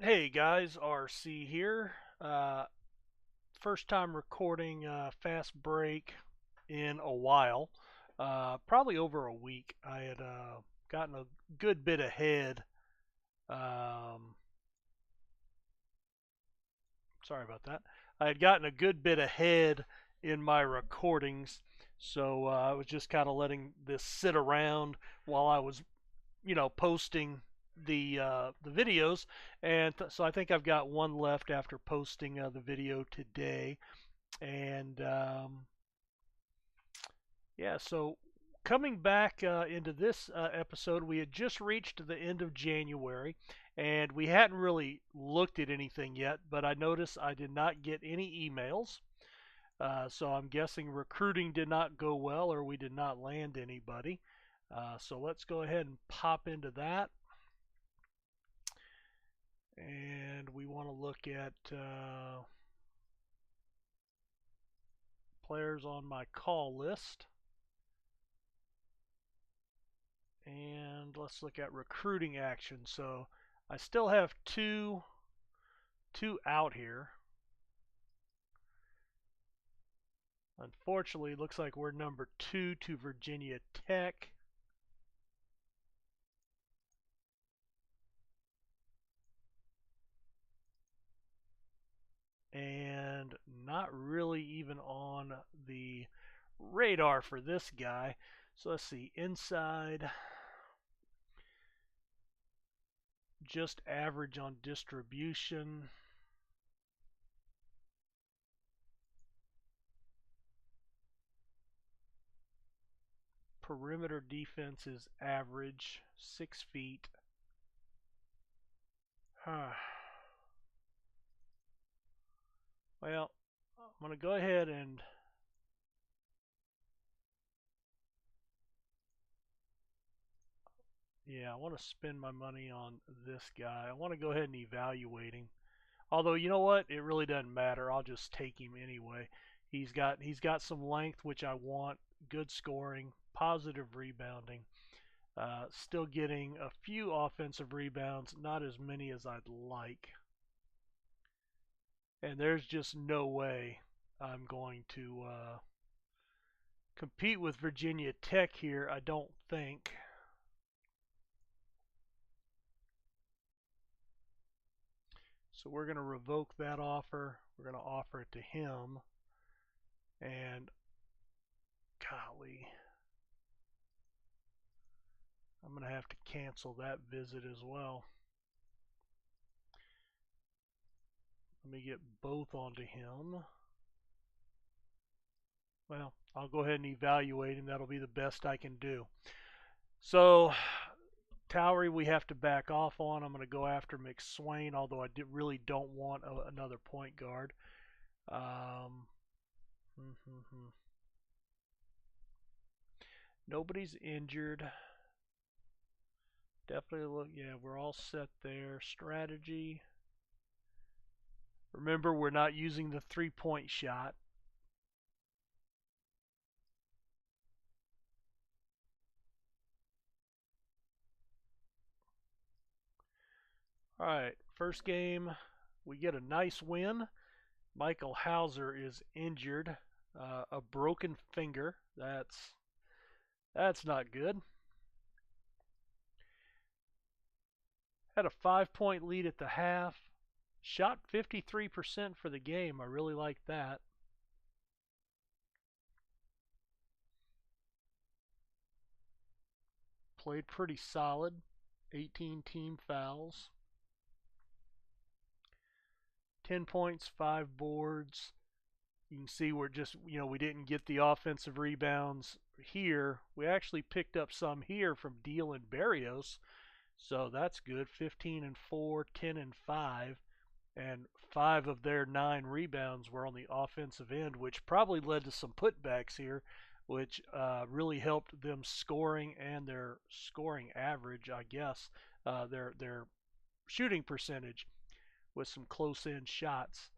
Hey guys, RC here. First time recording Fast Break in a while. Probably over a week. I had gotten a good bit ahead. Um, Sorry about that. I had gotten a good bit ahead in my recordings, so I was just kind of letting this sit around while I was, posting the videos, and so I think I've got one left after posting the video today, and yeah, so coming back into this episode, we had just reached the end of January, and we hadn't really looked at anything yet, but I noticed I did not get any emails. So I'm guessing recruiting did not go well, or we did not land anybody. So let's go ahead and pop into that. And we want to look at players on my call list. And let's look at recruiting action. So I still have two out here. Unfortunately, it looks like we're number 2 to Virginia Tech. And not really even on the radar for this guy. So let's see, inside, just average on distribution. Perimeter defense is average, 6 feet. Huh. Well, I'm going to go ahead and yeah, I want to spend my money on this guy. I want to go ahead and evaluate him. Although, you know what? It really doesn't matter. I'll just take him anyway. He's got some length, which I want, good scoring, positive rebounding. Still getting a few offensive rebounds, not as many as I'd like. And there's just no way I'm going to compete with Virginia Tech here, I don't think. So we're going to revoke that offer. We're going to offer it to him. And golly, I'm going to have to cancel that visit as well. Let me get both onto him. Well, I'll go ahead and evaluate him. That'll be the best I can do. So, Towery we have to back off on. I'm going to go after McSwain, although I really don't want another point guard. Um, Nobody's injured. Definitely look, yeah, we're all set there. Strategy. Remember, we're not using the 3-point shot. All right, first game, we get a nice win. Michael Hauser is injured, a broken finger. That's not good. Had a 5-point lead at the half. Shot 53% for the game. I really like that. Played pretty solid. 18 team fouls. 10 points, 5 boards. You can see we're just, we didn't get the offensive rebounds here. We actually picked up some here from Deal and Barrios. So that's good. 15 and 4, 10 and 5. And 5 of their 9 rebounds were on the offensive end, which probably led to some putbacks here, which really helped them scoring and their scoring average, I guess, their shooting percentage with some close in shots.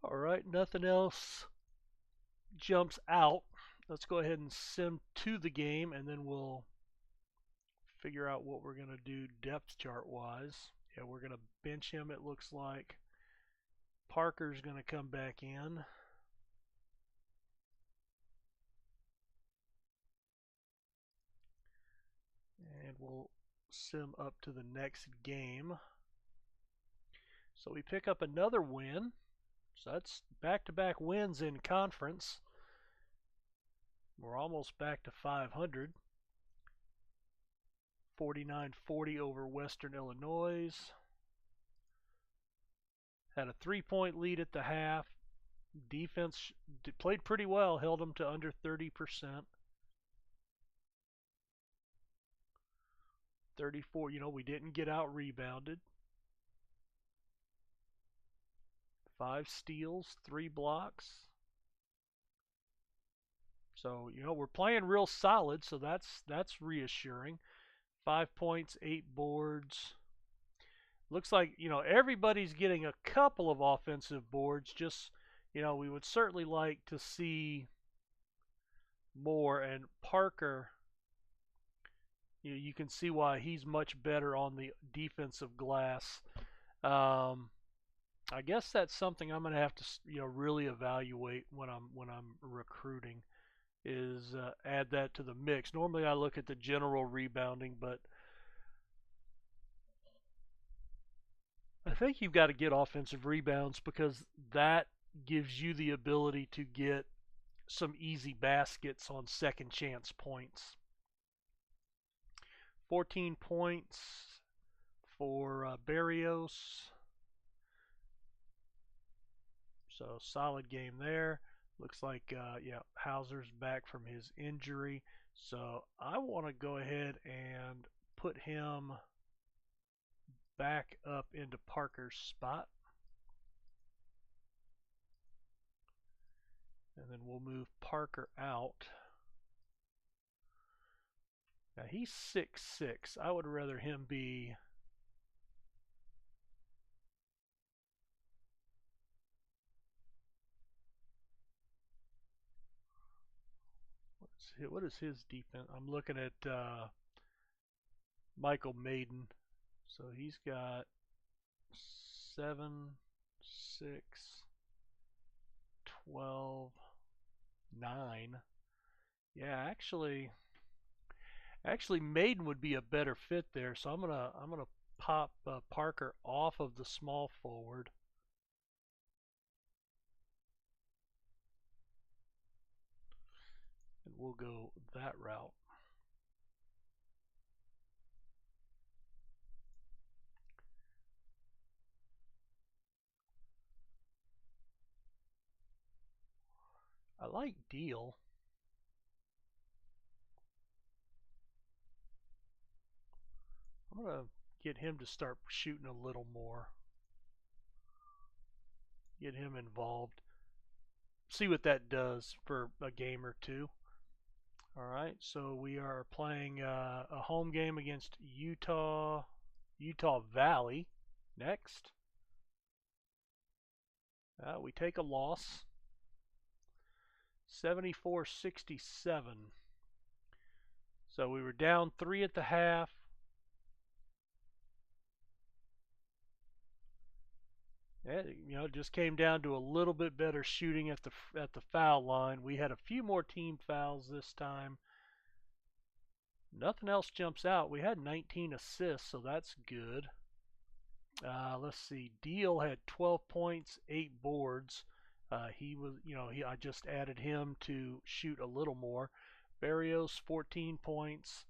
All right, nothing else jumps out. Let's go ahead and sim to the game, and then we'll figure out what we're going to do depth chart wise. Yeah, we're going to bench him, it looks like. Parker's going to come back in. And we'll sim up to the next game. So we pick up another win. So that's back-to-back wins in conference. We're almost back to 500. 49-40 over Western Illinois. Had a 3-point lead at the half. Defense played pretty well, held them to under 30%. 34, we didn't get out rebounded. 5 steals, 3 blocks. So, we're playing real solid, so that's reassuring. 5 points, 8 boards. Looks like, everybody's getting a couple of offensive boards. Just, we would certainly like to see more. And Parker, you can see why he's much better on the defensive glass. I guess that's something I'm going to have to, really evaluate when I'm recruiting, is add that to the mix. Normally I look at the general rebounding, but I think you've got to get offensive rebounds because that gives you the ability to get some easy baskets on second chance points. 14 points for Barrios. So solid game there. Looks like, Hauser's back from his injury. So I want to go ahead and put him back up into Parker's spot. And then we'll move Parker out. Now he's 6'6". I would rather him be what is his defense? I'm looking at Michael Maiden. So he's got 7, 6, 12, 9. Yeah, actually Maiden would be a better fit there. So I'm gonna pop Parker off of the small forward. And we'll go that route. I like Deal. I'm going to get him to start shooting a little more. Get him involved. See what that does for a game or two. All right, so we are playing a home game against Utah Valley next. We take a loss. 74-67. So we were down 3 at the half. It just came down to a little bit better shooting at the foul line. We had a few more team fouls this time. Nothing else jumps out. We had 19 assists, so that's good. Let's see. Deal had 12 points, 8 boards. I just added him to shoot a little more. Barrios 14 points.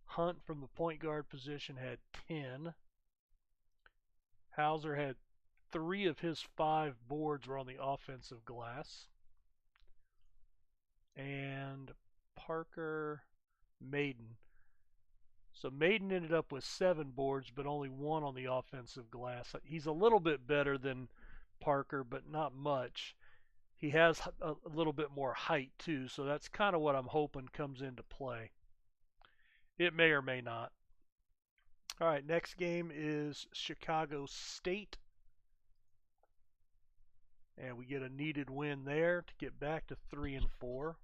Hunt from the point guard position had 10. Hauser had 3 of his 5 boards were on the offensive glass. And Parker Maiden. So Maiden ended up with 7 boards, but only 1 on the offensive glass. He's a little bit better than Parker, but not much. He has a little bit more height too, so that's kind of what I'm hoping comes into play. It may or may not. All right, next game is Chicago State. And we get a needed win there to get back to 3-4.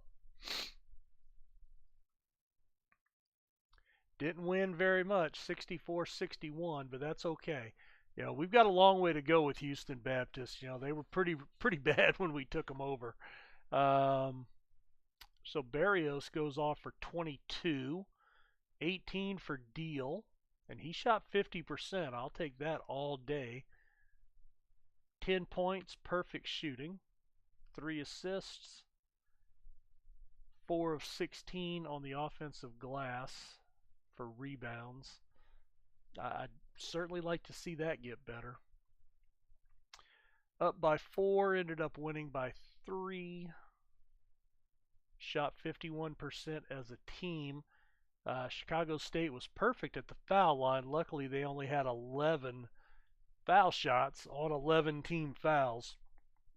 Didn't win very much, 64-61, but that's okay. You know, we've got a long way to go with Houston Baptist. You know, they were pretty bad when we took them over. Um, so Barrios goes off for 22, 18 for Deal, and he shot 50%. I'll take that all day. 10 points, perfect shooting, 3 assists, 4 of 16 on the offensive glass for rebounds. I'd certainly like to see that get better. Up by 4, ended up winning by 3. Shot 51% as a team. Chicago State was perfect at the foul line. Luckily, they only had 11 foul shots on 11 team fouls.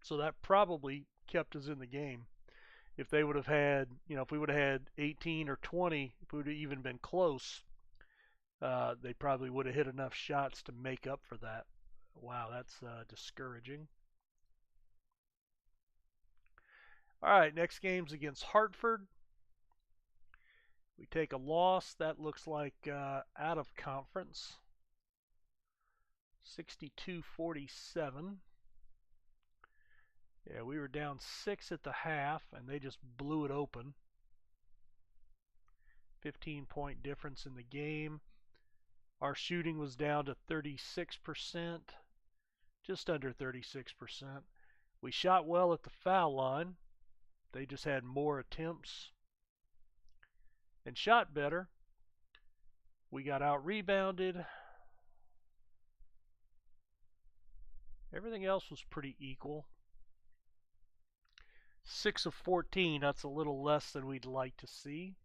So that probably kept us in the game. If they would have had, you know, if we would have had 18 or 20, if we would have even been close, they probably would have hit enough shots to make up for that. Wow, that's discouraging. All right, next game's against Hartford. We take a loss. That looks like out of conference. 62-47. Yeah, we were down 6 at the half, and they just blew it open. 15-point difference in the game. Our shooting was down to 36%, just under 36%. We shot well at the foul line. They just had more attempts and shot better. We got out rebounded. Everything else was pretty equal. 6 of 14, that's a little less than we'd like to see.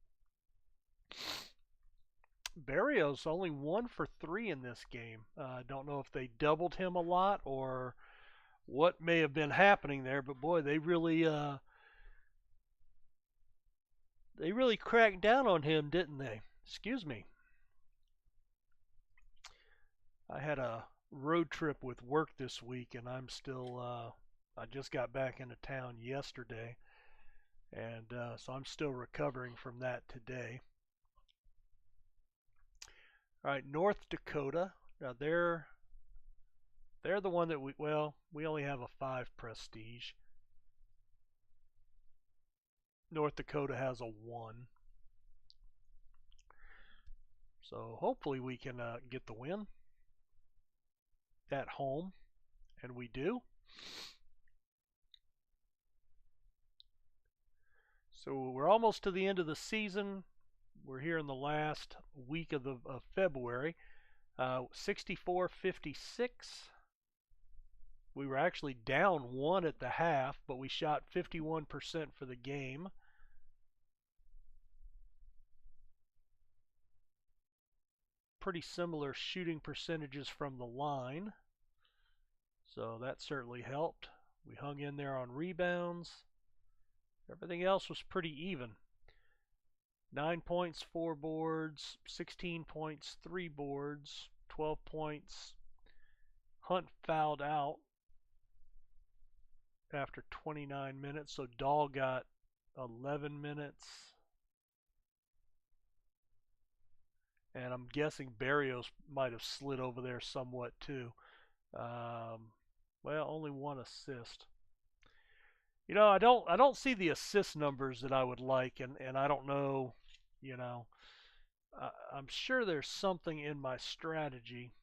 Barrios only 1 for 3 in this game. Don't know if they doubled him a lot or what may have been happening there, but boy, they really cracked down on him, didn't they? Excuse me. I had a road trip with work this week, and I'm still I just got back into town yesterday, and so I'm still recovering from that today. All right, North Dakota. Now they're the one that we only have a 5 prestige. North Dakota has a 1. So hopefully we can get the win at home, and we do. So we're almost to the end of the season. We're here in the last week of February. 64-56. We were actually down 1 at the half, but we shot 51% for the game. Pretty similar shooting percentages from the line, so that certainly helped. We hung in there on rebounds. Everything else was pretty even. 9 points, 4 boards, 16 points, 3 boards, 12 points. Hunt fouled out after 29 minutes, so Dahl got 11 minutes. And I'm guessing Barrios might have slid over there somewhat too. Well, only 1 assist. You know, I don't see the assist numbers that I would like, and I don't know, you know, I'm sure there's something in my strategy.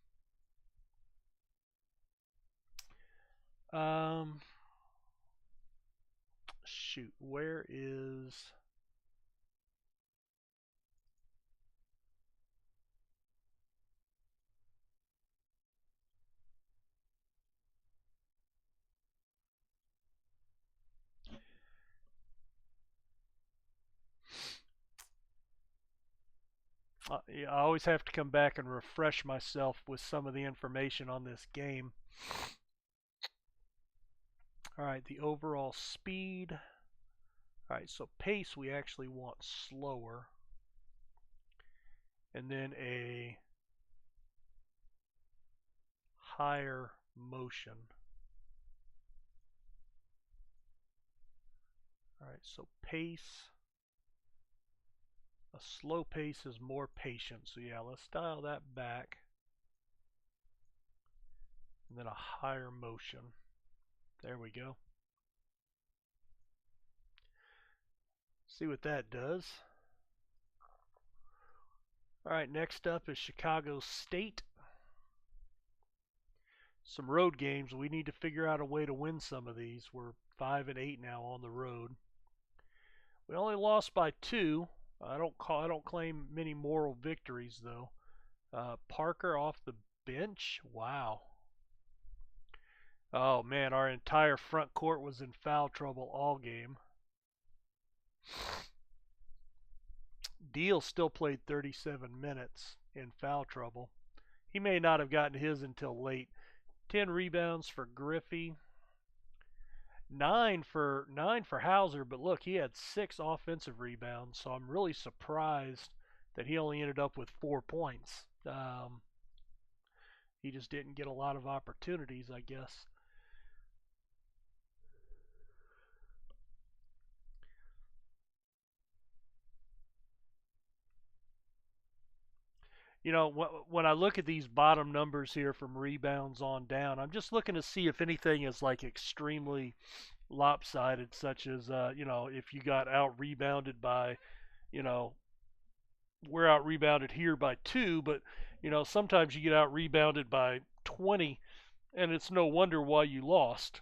Shoot, where is... I always have to come back and refresh myself with some of the information on this game. All right, the overall speed. All right, so pace we actually want slower. And then a higher motion. All right, so pace A slow pace is more patient. So yeah, let's dial that back. And then a higher motion. There we go. See what that does. All right, next up is Chicago State. Some road games. We need to figure out a way to win some of these. We're 5-8 now on the road. We only lost by 2. I don't claim many moral victories though. Parker off the bench. Wow. Oh man, our entire front court was in foul trouble all game. Deal still played 37 minutes in foul trouble. He may not have gotten his until late. 10 rebounds for Griffey. 9 for Hauser, but look, he had 6 offensive rebounds, so I'm really surprised that he only ended up with 4 points. He just didn't get a lot of opportunities, I guess. You know, when I look at these bottom numbers here from rebounds on down, I'm just looking to see if anything is like extremely lopsided, such as, if you got out rebounded by, we're out rebounded here by 2, but, sometimes you get out rebounded by 20, and it's no wonder why you lost.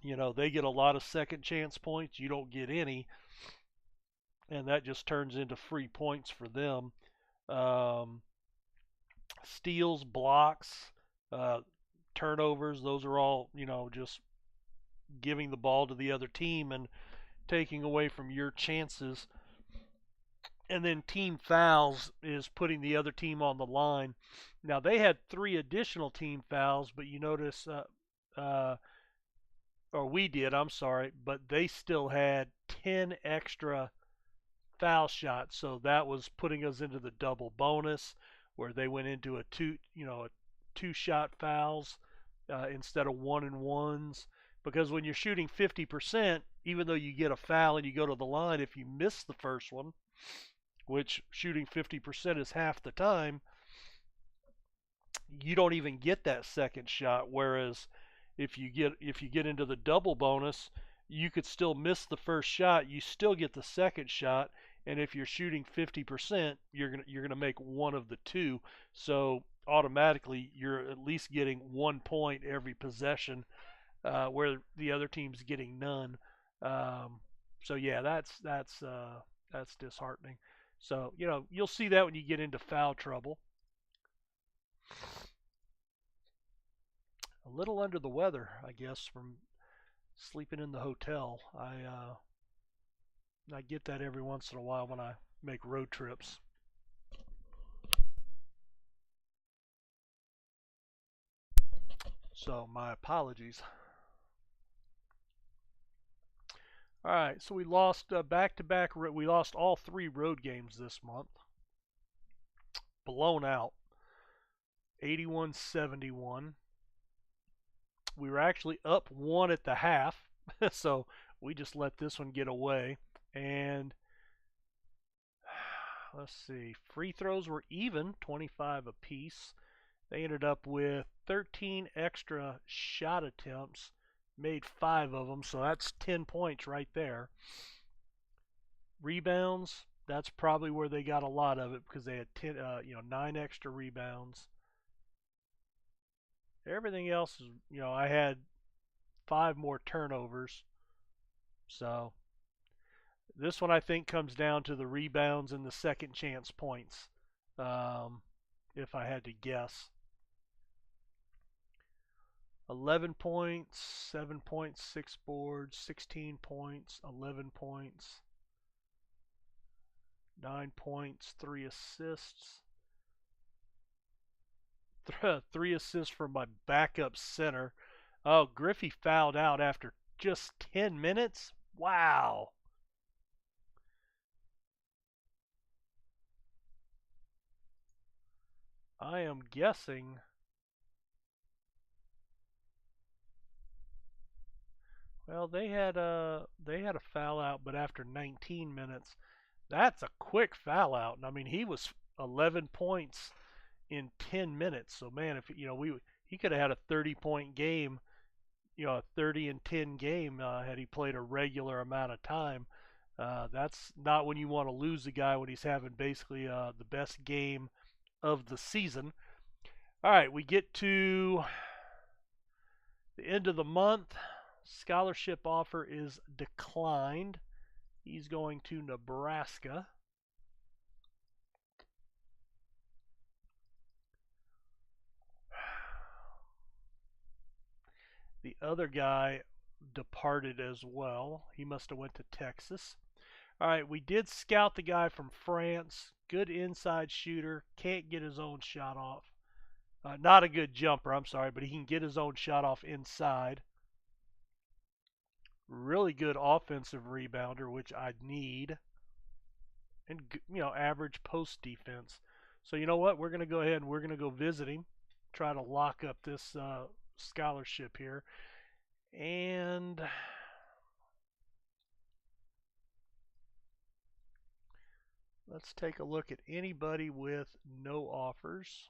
They get a lot of second chance points, you don't get any, and that just turns into free points for them. Steals, blocks, turnovers, those are all, just giving the ball to the other team and taking away from your chances. And then team fouls is putting the other team on the line. Now, they had 3 additional team fouls, but you notice, or we did, I'm sorry, but they still had 10 extra foul shots, so that was putting us into the double bonus where they went into a 2-shot fouls instead of 1-and-1s, because when you're shooting 50%, even though you get a foul and you go to the line, if you miss the first one, which shooting 50% is half the time, you don't even get that second shot. Whereas if you get into the double bonus, you could still miss the first shot, you still get the second shot, and if you're shooting 50%, you're gonna make one of the 2. So automatically, you're at least getting 1 point every possession, where the other team's getting none. So yeah, that's disheartening. So you'll see that when you get into foul trouble. A little under the weather, I guess, from sleeping in the hotel. I get that every once in a while when I make road trips. So my apologies. All right, so we lost back-to-back. We lost all 3 road games this month. Blown out, 81-71. We were actually up 1 at the half, so we just let this one get away. And let's see, free throws were even, 25 apiece. They ended up with 13 extra shot attempts, made 5 of them, so that's 10 points right there. Rebounds, that's probably where they got a lot of it, because they had 9 extra rebounds. Everything else is, I had 5 more turnovers. So this one I think comes down to the rebounds and the second chance points, if I had to guess. 11 points, 7 points, 6 boards, 16 points, 11 points, 9 points, 3 assists. 3 assists from my backup center. Oh, Griffey fouled out after just 10 minutes? Wow. I am guessing. Well, they had a foul out, but after 19 minutes. That's a quick foul out. And I mean, he was 11 points in 10 minutes. So man, if he could have had a 30-point game, a 30 and 10 game had he played a regular amount of time. That's not when you want to lose a guy when he's having basically the best game of the season. All right, we get to the end of the month. Scholarship offer is declined. He's going to Nebraska. The other guy departed as well. He must have went to Texas. All right, we did scout the guy from France. Good inside shooter. Can't get his own shot off. Not a good jumper, I'm sorry, but he can get his own shot off inside. Really good offensive rebounder, which I need. And, average post defense. So you know what? We're going to go ahead and we're going to go visit him. Try to lock up this scholarship here. And let's take a look at anybody with no offers.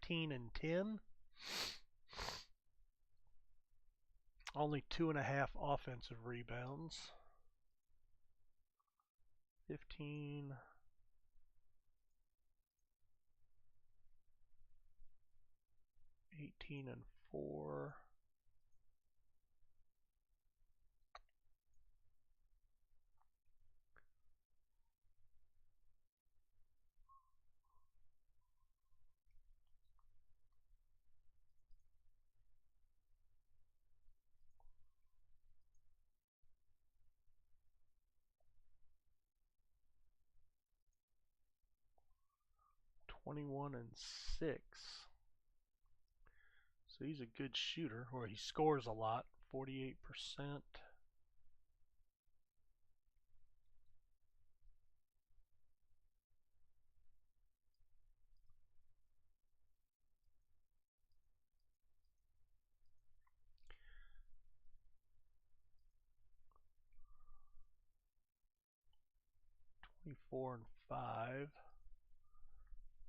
(15-10). Only 2.5 offensive rebounds. 15. 18-4. (21-6). So he's a good shooter, or he scores a lot, 48%. (24 and 5).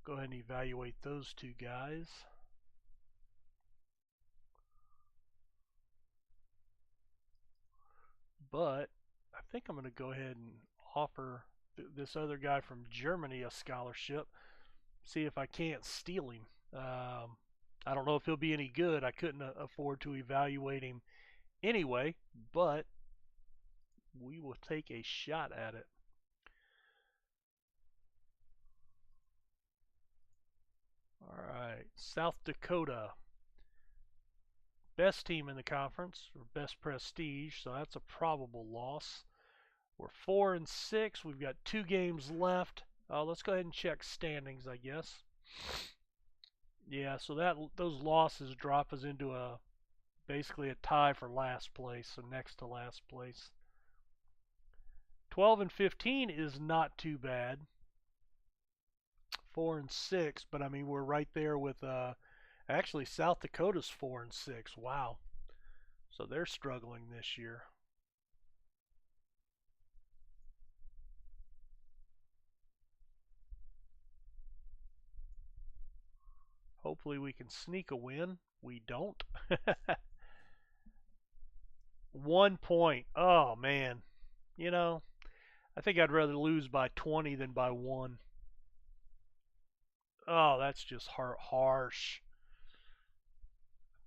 Go ahead and evaluate those two guys. But I think I'm going to go ahead and offer this other guy from Germany a scholarship. See if I can't steal him. I don't know if he'll be any good. I couldn't afford to evaluate him anyway, but we will take a shot at it. All right, South Dakota. Best team in the conference, or best prestige, so that's a probable loss. We're 4-6. We've got 2 games left. Let's go ahead and check standings, I guess. Yeah, so those losses drop us into basically a tie for last place, so next to last place. 12-15 is not too bad. 4-6, but I mean we're right there with actually South Dakota's 4-6. Wow, so they're struggling this year. Hopefully we can sneak a win. We don't. 1 point. Oh man, I think I'd rather lose by 20 than by 1. Oh, that's just harsh.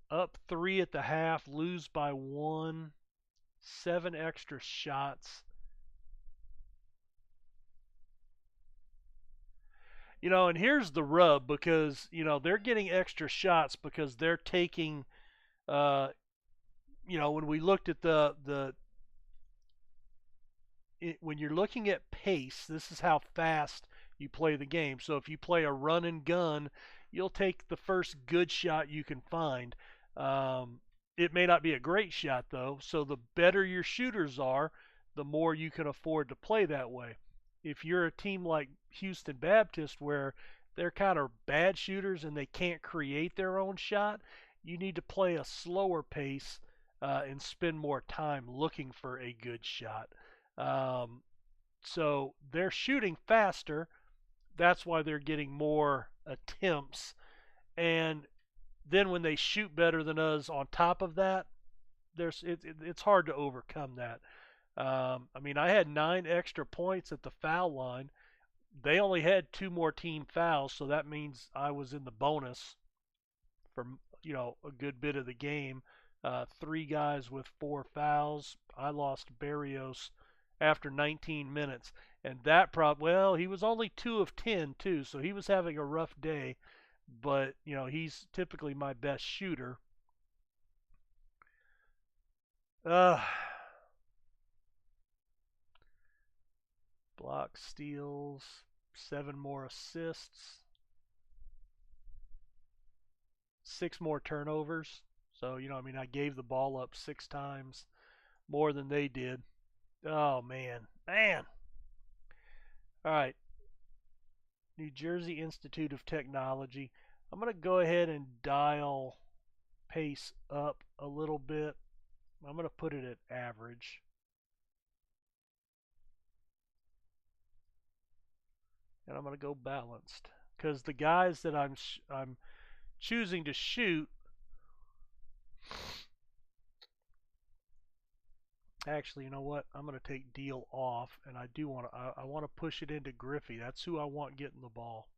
Up 3 at the half, lose by 1, 7 extra shots. And here's the rub, because they're getting extra shots because they're taking when we looked at when you're looking at pace, this is how fast you play the game. So if you play a run and gun, you'll take the first good shot you can find. It may not be a great shot though, so the better your shooters are, the more you can afford to play that way. If you're a team like Houston Baptist where they're kind of bad shooters and they can't create their own shot, you need to play a slower pace and spend more time looking for a good shot. Um, so they're shooting faster. That's why they're getting more attempts. And then when they shoot better than us on top of that, it's hard to overcome that. I mean, I had 9 extra points at the foul line. They only had 2 more team fouls, so that means I was in the bonus for a good bit of the game. 3 guys with 4 fouls. I lost Barrios after 19 minutes, and well, he was only 2 of 10 too, so he was having a rough day. But he's typically my best shooter. Uh, block steals, 7 more assists, 6 more turnovers. So, I mean, I gave the ball up 6 times more than they did. Oh, man. Man. All right. New Jersey Institute of Technology. I'm going to go ahead and dial pace up a little bit. I'm going to put it at average. And I'm going to go balanced. Because the guys that I'm choosing to shoot, actually, you know what? I'm going to take Deal off, and I want to push it into Griffey. That's who I want getting the ball.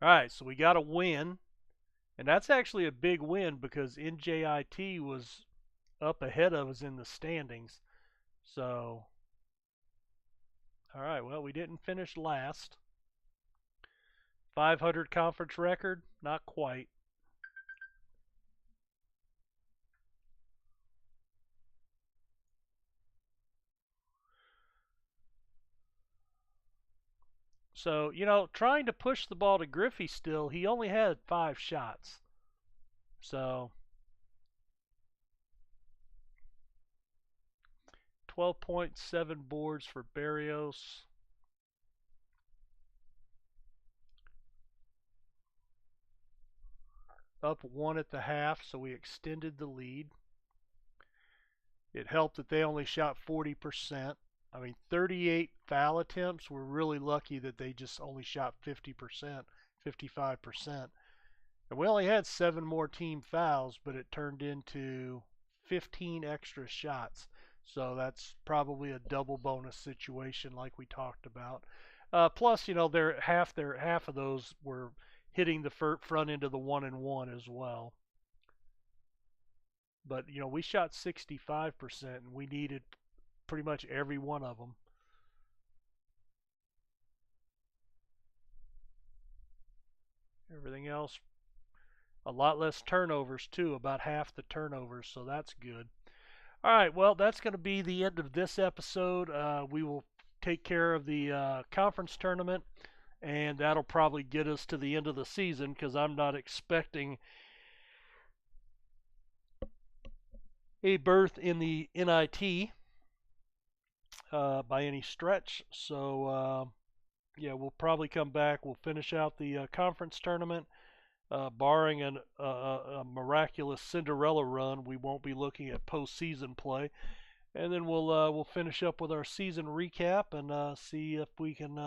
All right, so we got a win, and that's actually a big win because NJIT was up ahead of us in the standings. So, all right, well, we didn't finish last. 500 conference record? Not quite. So, trying to push the ball to Griffey still, he only had 5 shots. So, 12.7 boards for Barrios. Up 1 at the half, so we extended the lead. It helped that they only shot 40%. I mean, 38 foul attempts. We're really lucky that they just only shot 50%, 55%. And we only had 7 more team fouls, but it turned into 15 extra shots. So that's probably a double bonus situation like we talked about. Plus, half of those were hitting the front end of the 1-and-1 as well. But we shot 65%, and we needed pretty much every one of them. Everything else, a lot less turnovers too, about half the turnovers, so that's good. All right, well, that's going to be the end of this episode. We will take care of the conference tournament, and that'll probably get us to the end of the season because I'm not expecting a berth in the NIT by any stretch. So, yeah, we'll probably come back. We'll finish out the conference tournament. Barring a miraculous Cinderella run, we won't be looking at postseason play. And then we'll finish up with our season recap and see if we can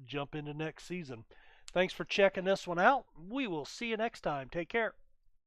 jump into next season. Thanks for checking this one out. We will see you next time. Take care.